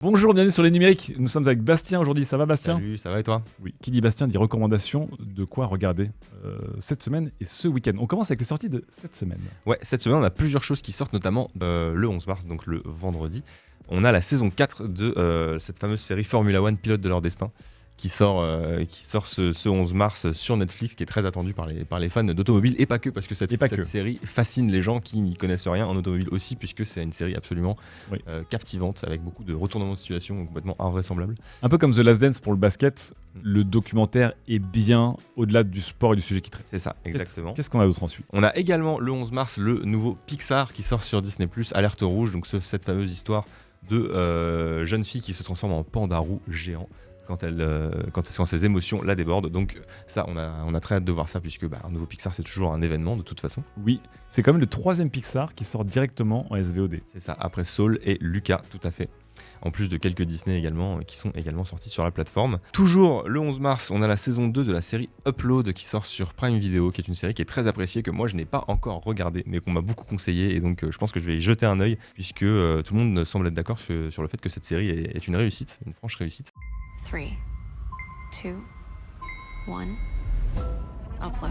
Bonjour, bienvenue sur les numériques. Nous sommes avec Bastien aujourd'hui. Ça va, Bastien? Salut, ça va et toi? Oui. Qui dit Bastien dit recommandation de quoi regarder cette semaine et ce week-end. On commence avec les sorties de cette semaine. Ouais, cette semaine, on a plusieurs choses qui sortent, notamment le 11 mars, donc le vendredi. On a la saison 4 de cette fameuse série Formula One, Pilote de leur destin, qui sort ce 11 mars sur Netflix, qui est très attendu par les fans d'automobile, et pas que, parce que cette série fascine les gens qui n'y connaissent rien en automobile aussi, puisque c'est une série absolument captivante, avec beaucoup de retournements de situation complètement invraisemblables. Un peu comme The Last Dance pour le basket, le documentaire est bien au-delà du sport et du sujet qu'il traite. C'est ça, exactement. Qu'est-ce qu'on a d'autre ensuite? On a également le 11 mars le nouveau Pixar qui sort sur Disney+, Alerte rouge, donc cette fameuse histoire de jeune fille qui se transforme en panda roux géant quand ses émotions la débordent. Donc ça, on a très hâte de voir ça, puisque un nouveau Pixar, c'est toujours un événement de toute façon. Oui, c'est quand même le 3e Pixar qui sort directement en SVOD. C'est ça, après Soul et Luca, tout à fait. En plus de quelques Disney également, qui sont également sortis sur la plateforme. Toujours le 11 mars, on a la saison 2 de la série Upload qui sort sur Prime Video, qui est une série qui est très appréciée, que moi je n'ai pas encore regardée, mais qu'on m'a beaucoup conseillé, et donc je pense que je vais y jeter un œil, puisque tout le monde semble être d'accord sur le fait que cette série est une réussite, une franche réussite. 3, 2, 1, upload.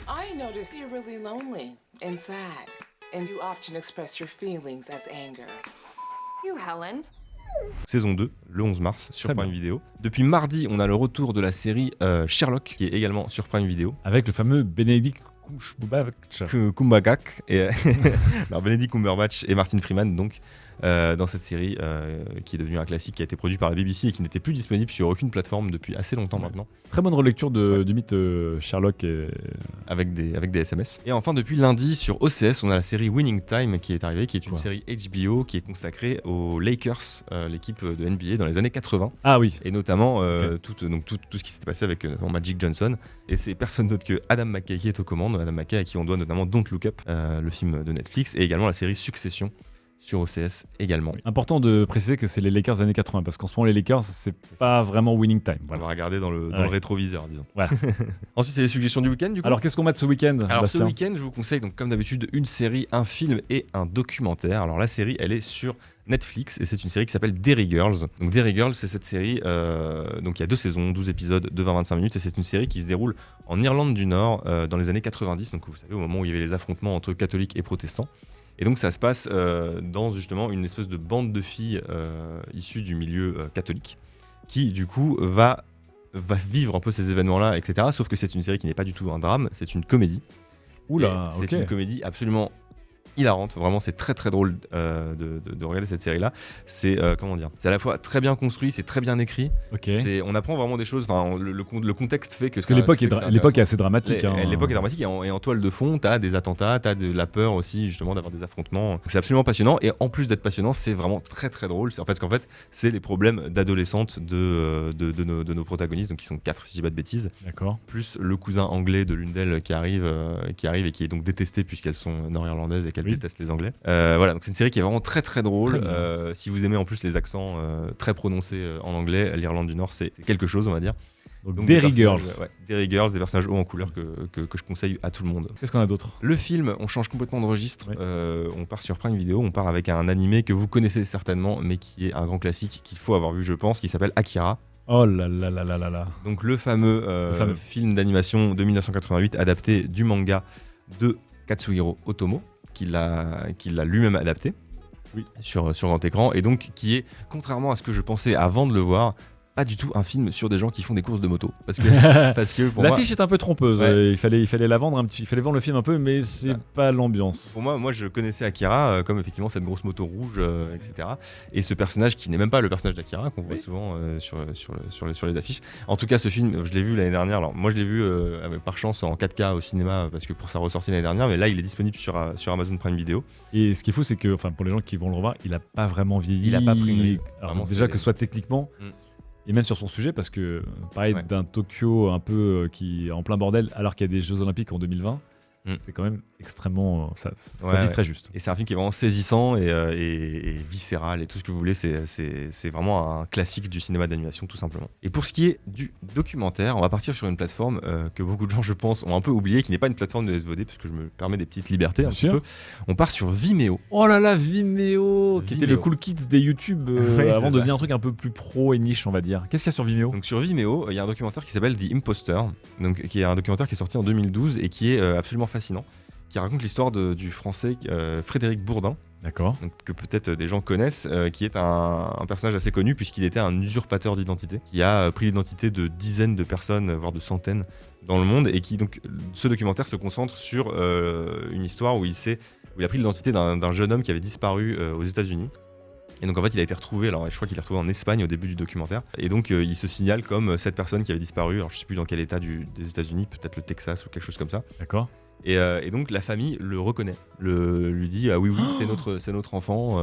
I notice you're really lonely and sad, and you often express your feelings as anger. You, Helen. Saison 2, le 11 mars, sur Prime Video. Depuis mardi, on a le retour de la série Sherlock, qui est également sur Prime Video. Avec le fameux Benedict Cumberbatch et Benedict Cumberbatch et Martin Freeman, donc dans cette série qui est devenue un classique, qui a été produit par la BBC et qui n'était plus disponible sur aucune plateforme depuis assez longtemps maintenant. Très bonne relecture du mythe Sherlock avec des SMS. Et enfin, depuis lundi sur OCS, on a la série Winning Time qui est arrivée, qui est une série HBO qui est consacrée aux Lakers, l'équipe de NBA dans les années 80. Ah oui. Et notamment tout ce qui s'était passé avec Magic Johnson. Et c'est personne d'autre que Adam McKay qui est aux commandes. Adam McKay à qui on doit notamment Don't Look Up, le film de Netflix, et également la série Succession sur OCS également. Oui. Important de préciser que c'est les Lakers des années 80, parce qu'en ce moment les Lakers c'est pas vraiment winning time. Voilà. On va regarder dans le rétroviseur, disons. Voilà. Ensuite, c'est les suggestions du week-end, du coup. Alors qu'est-ce qu'on met ce week-end? Alors Bastien? ce week-end, je vous conseille donc comme d'habitude une série, un film et un documentaire. Alors la série, elle est sur Netflix et c'est une série qui s'appelle Derry Girls. Donc Derry Girls, c'est cette série, donc il y a 2 saisons, 12 épisodes de 20-25 minutes, et c'est une série qui se déroule en Irlande du Nord dans les années 90, donc vous savez, au moment où il y avait les affrontements entre catholiques et protestants. Et donc ça se passe dans justement une espèce de bande de filles issues du milieu catholique, qui du coup va vivre un peu ces événements-là, etc. Sauf que c'est une série qui n'est pas du tout un drame, c'est une comédie. Oula, c'est une comédie absolument hilarante, vraiment c'est très très drôle de regarder cette série là. C'est comment dire, c'est à la fois très bien construit, c'est très bien écrit. On apprend vraiment des choses, le contexte fait que l'époque est assez dramatique. L'époque est dramatique, et en toile de fond t'as des attentats, t'as de la peur aussi justement d'avoir des affrontements. C'est absolument passionnant, et en plus d'être passionnant, c'est vraiment très très drôle. En fait c'est les problèmes d'adolescentes de nos protagonistes, donc qui sont 4 si je dis pas de bêtises. D'accord. Plus le cousin anglais de l'une d'elles qui arrive et qui est donc détesté puisqu'elles sont nord-irlandaises et qu'elles détestent les Anglais. Voilà, donc c'est une série qui est vraiment très très drôle. Si vous aimez en plus les accents très prononcés en anglais, l'Irlande du Nord c'est quelque chose, on va dire. Donc Derry Girls. Derry Girls, des personnages hauts en couleur que je conseille à tout le monde. Qu'est-ce qu'on a d'autre? Le film, on change complètement de registre. On part sur Prime Video, on part avec un animé que vous connaissez certainement, mais qui est un grand classique qu'il faut avoir vu, je pense, qui s'appelle Akira. Oh là là là là là là. Donc le fameux film d'animation de 1988 adapté du manga de Katsuhiro Otomo, qui l'a lui-même adapté sur grand écran, et donc qui est, contrairement à ce que je pensais avant de le voir, pas du tout un film sur des gens qui font des courses de moto, parce que pour l'affiche est un peu trompeuse. Ouais. Il fallait la vendre il fallait vendre le film un peu, mais c'est pas l'ambiance. Pour moi je connaissais Akira comme effectivement cette grosse moto rouge, etc. Et ce personnage qui n'est même pas le personnage d'Akira qu'on voit souvent sur les affiches. En tout cas, ce film, je l'ai vu l'année dernière. Alors moi je l'ai vu par chance en 4K au cinéma, parce que pour sa ressortie l'année dernière, mais là il est disponible sur Amazon Prime Video. Et ce qu'il faut, c'est que, pour les gens qui vont le revoir, il a pas vraiment vieilli. Il a pas pris une ride. Alors, déjà que ce soit techniquement. Et même sur son sujet, parce que pareil, d'un Tokyo un peu qui est en plein bordel, alors qu'il y a des Jeux Olympiques en 2020, c'est quand même extrêmement... Ça Ouais, distrait juste. Et c'est un film qui est vraiment saisissant et viscéral et tout ce que vous voulez. C'est vraiment un classique du cinéma d'animation, tout simplement. Et pour ce qui est du documentaire, on va partir sur une plateforme que beaucoup de gens, je pense, ont un peu oublié, qui n'est pas une plateforme de SVOD, parce que je me permets des petites libertés un petit peu. On part sur Vimeo. Oh là là, Vimeo, qui était le cool kids des YouTube Ouais, avant c'est de ça. devenir un truc un peu plus pro et niche, on va dire. Qu'est-ce qu'il y a sur Vimeo? Donc sur Vimeo, il y a un documentaire qui s'appelle The Imposter, donc, qui est un documentaire qui est sorti en 2012 et qui est absolument fascinant, qui raconte l'histoire du français Frédéric Bourdin, D'accord. donc, que peut-être des gens connaissent, qui est un personnage assez connu puisqu'il était un usurpateur d'identité, qui a pris l'identité de dizaines de personnes, voire de centaines dans le monde, et qui donc ce documentaire se concentre sur une histoire où il a pris l'identité d'un jeune homme qui avait disparu aux États-Unis. Et donc en fait il a été retrouvé, alors je crois qu'il est retrouvé en Espagne au début du documentaire, et donc il se signale comme cette personne qui avait disparu, alors je sais plus dans quel état des États-Unis, peut-être le Texas ou quelque chose comme ça. D'accord. Et donc la famille le reconnaît, lui dit ah oui c'est notre enfant,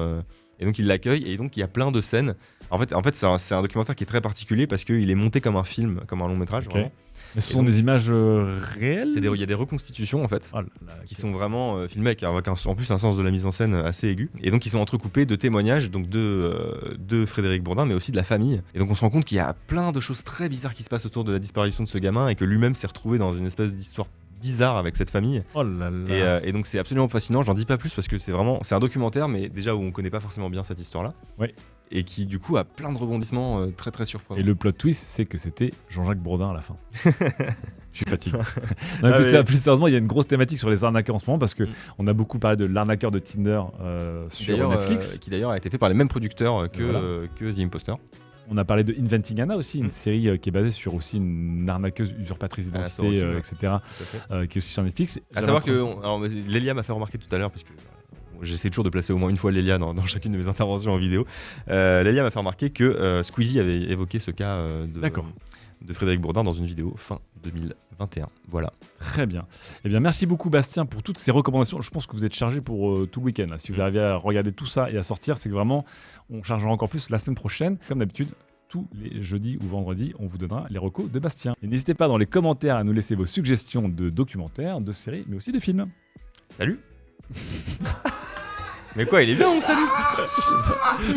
et donc il l'accueille, et donc il y a plein de scènes. En fait c'est un documentaire qui est très particulier parce qu'il est monté comme un film, comme un long métrage. Ok. Vraiment. Mais ce Et sont donc- des images réelles? Il y a des reconstitutions en fait. Oh là là, Qui ok. sont vraiment filmés avec en plus un sens de la mise en scène assez aigu, et donc ils sont entrecoupés de témoignages donc de Frédéric Bourdin, mais aussi de la famille, et donc on se rend compte qu'il y a plein de choses très bizarres qui se passent autour de la disparition de ce gamin, et que lui-même s'est retrouvé dans une espèce d'histoire bizarre avec cette famille, Oh là là. et donc c'est absolument fascinant. J'en dis pas plus parce que c'est un documentaire, mais déjà où on connaît pas forcément bien cette histoire là, Ouais. et qui du coup a plein de rebondissements très très surprenants. Et le plot twist, c'est que c'était Jean-Jacques Bourdin à la fin. Je suis fatigué. Non, Ah, plus sérieusement, il y a une grosse thématique sur les arnaqueurs en ce moment parce que Mm. on a beaucoup parlé de l'arnaqueur de Tinder sur Netflix. Qui d'ailleurs a été fait par les mêmes producteurs Voilà. que The Imposter. On a parlé de Inventing Anna aussi, une Mm. série qui est basée sur aussi une arnaqueuse usurpatrice Ah, d'identité, Sorority, ouais. etc., Tout à fait. qui est aussi sur Netflix. À savoir que Lélia m'a fait remarquer tout à l'heure, parce que j'essaie toujours de placer au moins une fois Lélia dans chacune de mes interventions en vidéo. Lélia m'a fait remarquer que Squeezie avait évoqué ce cas D'accord. de Frédéric Bourdin dans une vidéo fin 2021. Voilà. Très bien. Eh bien, merci beaucoup Bastien pour toutes ces recommandations. Je pense que vous êtes chargé pour tout le week-end. Si vous arrivez à regarder tout ça et à sortir, c'est que vraiment, on chargera encore plus la semaine prochaine. Comme d'habitude, tous les jeudis ou vendredis, on vous donnera les recos de Bastien. Et n'hésitez pas dans les commentaires à nous laisser vos suggestions de documentaires, de séries, mais aussi de films. Salut. Mais quoi, il est bien, on salue.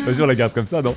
Vas-y, on la garde comme ça, non?